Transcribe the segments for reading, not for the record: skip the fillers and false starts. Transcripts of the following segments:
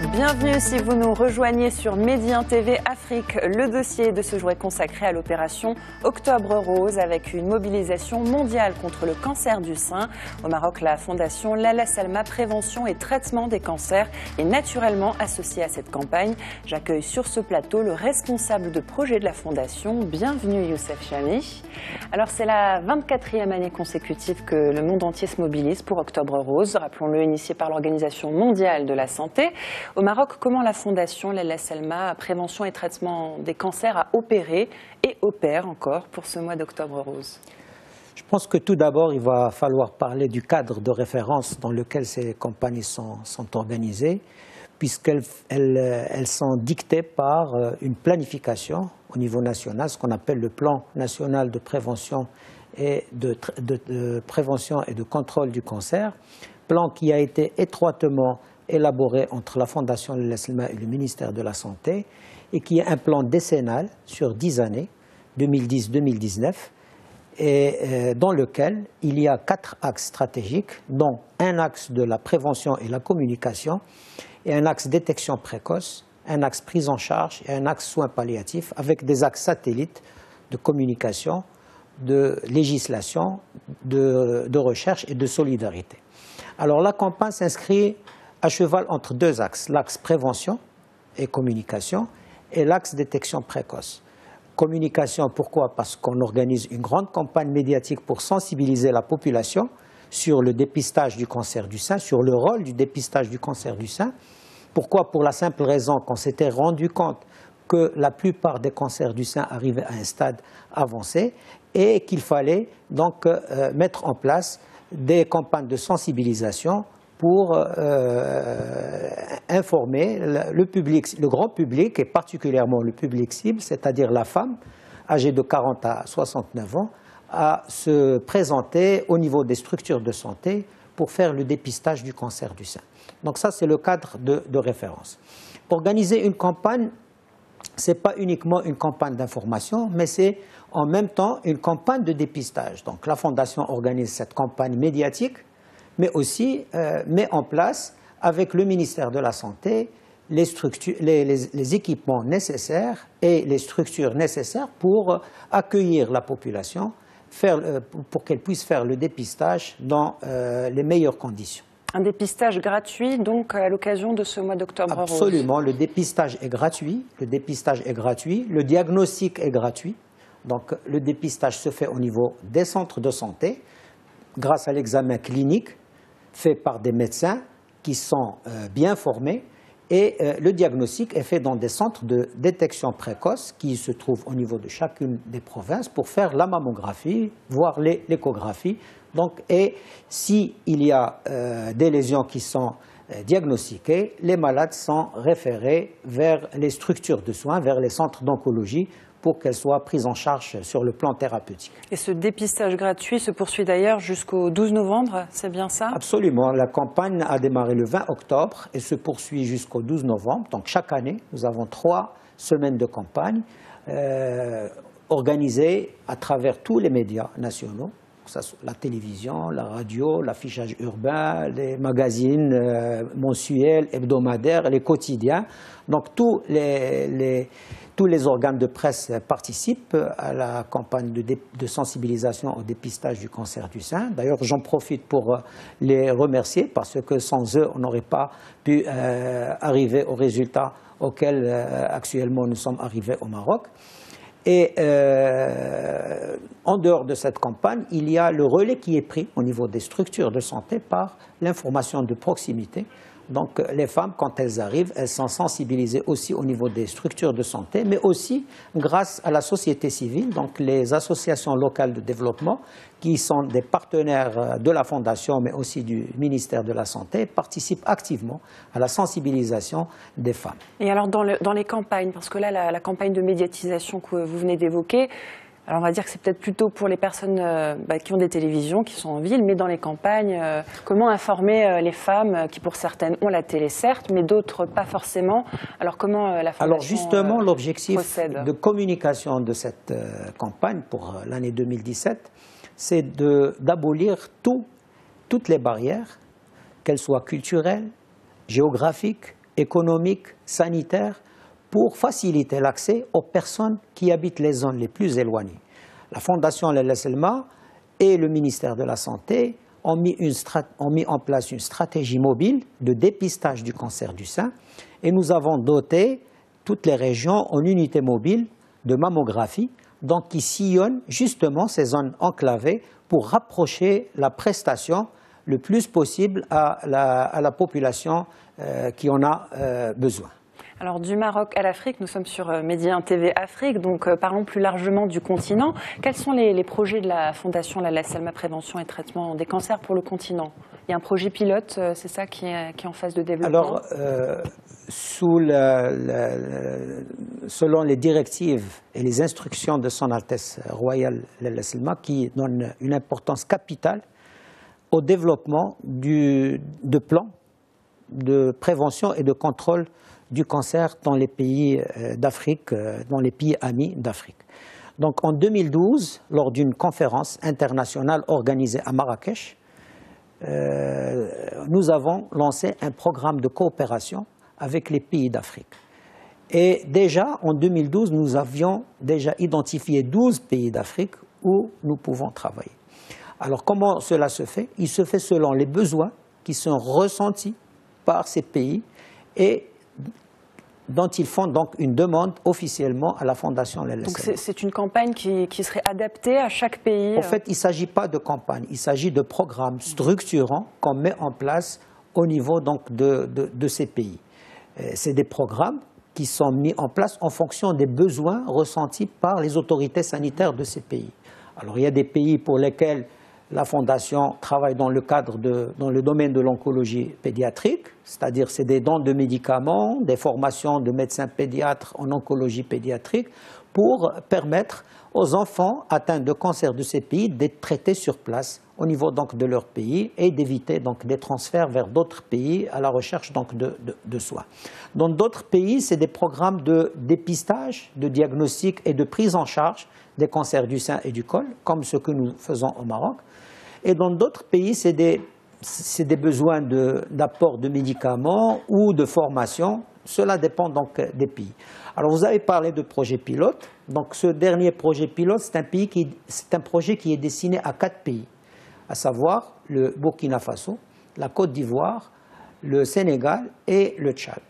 Bienvenue si vous nous rejoignez sur Medi 1 TV Afrique. Le dossier de ce jour est consacré à l'opération Octobre Rose avec une mobilisation mondiale contre le cancer du sein. Au Maroc, la fondation Lalla Salma Prévention et Traitement des cancers est naturellement associée à cette campagne. J'accueille sur ce plateau le responsable de projet de la fondation. Bienvenue Youssef Chami. Alors c'est la 24e année consécutive que le monde entier se mobilise pour Octobre Rose, rappelons-le, initié par l'Organisation mondiale de la santé. Au Maroc, comment la fondation Lalla Salma Prévention et Traitement des cancers a opéré et opère encore pour ce mois d'Octobre Rose? Je pense que tout d'abord, il va falloir parler du cadre de référence dans lequel ces campagnes sont organisées, puisqu'elles sont dictées par une planification au niveau national, ce qu'on appelle le plan national de prévention et de prévention et de contrôle du cancer, plan qui a été étroitement élaboré entre la Fondation Lalla Salma et le ministère de la Santé et qui est un plan décennal sur 10 années, 2010-2019, et dans lequel il y a 4 axes stratégiques, dont un axe de la prévention et la communication, et un axe détection précoce, un axe prise en charge et un axe soins palliatifs, avec des axes satellites de communication, de législation, de recherche et de solidarité. Alors la campagne s'inscrit à cheval entre 2 axes, l'axe prévention et communication et l'axe détection précoce. Communication, pourquoi? Parce qu'on organise une grande campagne médiatique pour sensibiliser la population sur le dépistage du cancer du sein, sur le rôle du dépistage du cancer du sein. Pourquoi? Pour la simple raison qu'on s'était rendu compte que la plupart des cancers du sein arrivaient à un stade avancé et qu'il fallait donc mettre en place des campagnes de sensibilisation pour informer le public, le grand public et particulièrement le public cible, c'est-à-dire la femme âgée de 40 à 69 ans, à se présenter au niveau des structures de santé pour faire le dépistage du cancer du sein. Donc ça, c'est le cadre de référence. Organiser une campagne, ce n'est pas uniquement une campagne d'information, mais c'est en même temps une campagne de dépistage. Donc la Fondation organise cette campagne médiatique, mais aussi met en place, avec le ministère de la Santé, les équipements nécessaires et les structures nécessaires pour accueillir la population, pour qu'elle puisse faire le dépistage dans les meilleures conditions. Un dépistage gratuit, donc, à l'occasion de ce mois d'Octobre Rose? Absolument, le dépistage est gratuit, le diagnostic est gratuit. Donc le dépistage se fait au niveau des centres de santé, grâce à l'examen clinique, fait par des médecins qui sont bien formés et le diagnostic est fait dans des centres de détection précoce qui se trouvent au niveau de chacune des provinces pour faire la mammographie, voire l'échographie. Donc, et s'il y a des lésions qui sont diagnostiquées, les malades sont référés vers les structures de soins, vers les centres d'oncologie pour qu'elles soient prises en charge sur le plan thérapeutique. Et ce dépistage gratuit se poursuit d'ailleurs jusqu'au 12 novembre, c'est bien ça? Absolument. La campagne a démarré le 20 octobre et se poursuit jusqu'au 12 novembre. Donc chaque année, nous avons 3 semaines de campagne organisées à travers tous les médias nationaux, la télévision, la radio, l'affichage urbain, les magazines mensuels, hebdomadaires, les quotidiens. Donc tous les organes de presse participent à la campagne de sensibilisation au dépistage du cancer du sein. D'ailleurs, j'en profite pour les remercier parce que sans eux, on n'aurait pas pu arriver aux résultats auxquels actuellement nous sommes arrivés au Maroc. Et en dehors de cette campagne, il y a le relais qui est pris au niveau des structures de santé par l'information de proximité. Donc les femmes, quand elles arrivent, elles sont sensibilisées aussi au niveau des structures de santé, mais aussi grâce à la société civile, donc les associations locales de développement, qui sont des partenaires de la Fondation, mais aussi du ministère de la Santé, participent activement à la sensibilisation des femmes. Et alors dans les campagnes, parce que là, la campagne de médiatisation que vous venez d'évoquer, alors on va dire que c'est peut-être plutôt pour les personnes qui ont des télévisions, qui sont en ville, mais dans les campagnes, comment informer les femmes qui pour certaines ont la télé certes, mais d'autres pas forcément. Alors comment la Fondation Alors justement, l'objectif procède de communication de cette campagne pour l'année 2017, c'est d'abolir toutes les barrières, qu'elles soient culturelles, géographiques, économique, sanitaire, pour faciliter l'accès aux personnes qui habitent les zones les plus éloignées. La Fondation Lella Selma et le ministère de la Santé ont mis en place une stratégie mobile de dépistage du cancer du sein et nous avons doté toutes les régions en unités mobiles de mammographie, donc qui sillonnent justement ces zones enclavées pour rapprocher la prestation le plus possible à la population qui en a besoin. Alors du Maroc à l'Afrique, nous sommes sur Média TV Afrique, donc parlons plus largement du continent. Quels sont les projets de la Fondation Lella Selma Prévention et Traitement des cancers pour le continent? Il y a un projet pilote, c'est ça qui est en phase de développement? Alors, selon les directives et les instructions de Son Altesse Royale Lella Selma, qui donnent une importance capitale au développement de plans de prévention et de contrôle du cancer dans les pays d'Afrique, dans les pays amis d'Afrique. Donc en 2012, lors d'une conférence internationale organisée à Marrakech, nous avons lancé un programme de coopération avec les pays d'Afrique. Et déjà en 2012, nous avions déjà identifié 12 pays d'Afrique où nous pouvons travailler. Alors comment cela se fait? Il se fait selon les besoins qui sont ressentis par ces pays et dont ils font donc une demande officiellement à la Fondation Lella Selma. Donc c'est une campagne qui serait adaptée à chaque pays? En fait, il ne s'agit pas de campagne, il s'agit de programmes structurants qu'on met en place au niveau donc de ces pays. C'est des programmes qui sont mis en place en fonction des besoins ressentis par les autorités sanitaires de ces pays. Alors il y a des pays pour lesquels la Fondation travaille dans le domaine de l'oncologie pédiatrique, c'est-à-dire c'est des dons de médicaments, des formations de médecins pédiatres en oncologie pédiatrique pour permettre aux enfants atteints de cancer de ces pays d'être traités sur place au niveau donc de leur pays et d'éviter donc des transferts vers d'autres pays à la recherche donc de soins. Dans d'autres pays, c'est des programmes de dépistage, de diagnostic et de prise en charge des cancers du sein et du col, comme ce que nous faisons au Maroc. Et dans d'autres pays, c'est des besoins d'apport de médicaments ou de formation. Cela dépend donc des pays. Alors vous avez parlé de projet pilote. Donc ce dernier projet pilote, c'est un projet qui est destiné à 4 pays, à savoir le Burkina Faso, la Côte d'Ivoire, le Sénégal et le Tchad.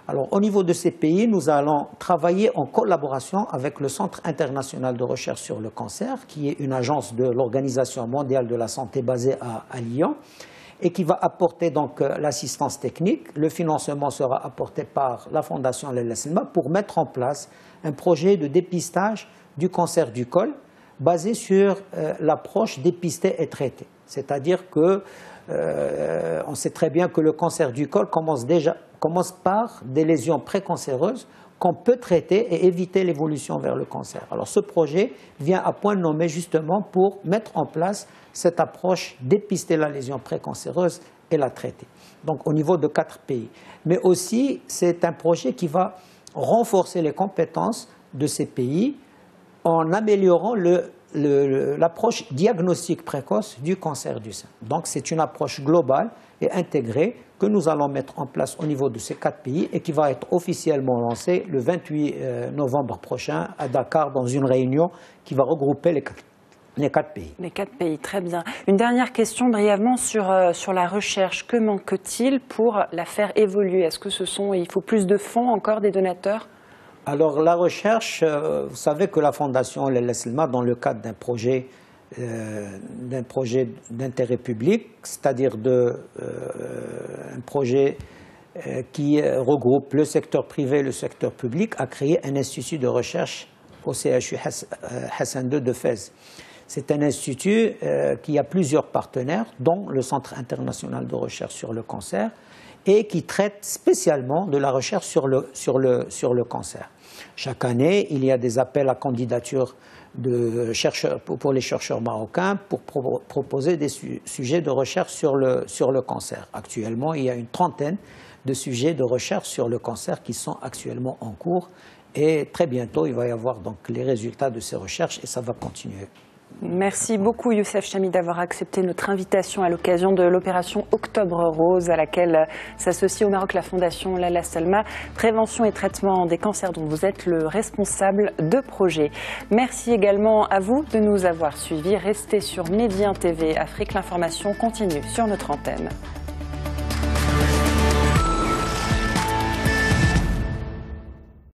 Alors, au niveau de ces pays, nous allons travailler en collaboration avec le Centre international de recherche sur le cancer, qui est une agence de l'Organisation mondiale de la santé basée à Lyon, et qui va apporter donc l'assistance technique. Le financement sera apporté par la Fondation Lella Selma pour mettre en place un projet de dépistage du cancer du col basé sur l'approche dépister et traiter. C'est-à-dire que on sait très bien que le cancer du col commence par des lésions précancéreuses qu'on peut traiter et éviter l'évolution vers le cancer. Alors ce projet vient à point nommé justement pour mettre en place cette approche, dépister la lésion précancéreuse et la traiter. Donc au niveau de 4 pays. Mais aussi c'est un projet qui va renforcer les compétences de ces pays en améliorant l'approche diagnostique précoce du cancer du sein. Donc c'est une approche globale et intégrée que nous allons mettre en place au niveau de ces 4 pays et qui va être officiellement lancée le 28 novembre prochain à Dakar dans une réunion qui va regrouper les 4 pays. Les 4 pays, très bien. Une dernière question brièvement sur la recherche. Que manque-t-il pour la faire évoluer? Est-ce que il faut plus de fonds encore des donateurs? Alors la recherche, vous savez que la Fondation Lella Selma, dans le cadre d'un projet d'intérêt public, c'est-à-dire un projet qui regroupe le secteur privé et le secteur public, a créé un institut de recherche au CHU Hassan II de Fès. C'est un institut qui a plusieurs partenaires, dont le Centre international de recherche sur le cancer, et qui traite spécialement de la recherche sur le cancer. Chaque année, il y a des appels à candidature pour les chercheurs marocains pour proposer des sujets de recherche sur le cancer. Actuellement, il y a une trentaine de sujets de recherche sur le cancer qui sont actuellement en cours et très bientôt, il va y avoir donc les résultats de ces recherches et ça va continuer. Merci beaucoup Youssef Chamy d'avoir accepté notre invitation à l'occasion de l'opération Octobre Rose à laquelle s'associe au Maroc la fondation Lalla Salma, prévention et traitement des cancers dont vous êtes le responsable de projet. Merci également à vous de nous avoir suivis. Restez sur Médien TV Afrique, l'information continue sur notre antenne.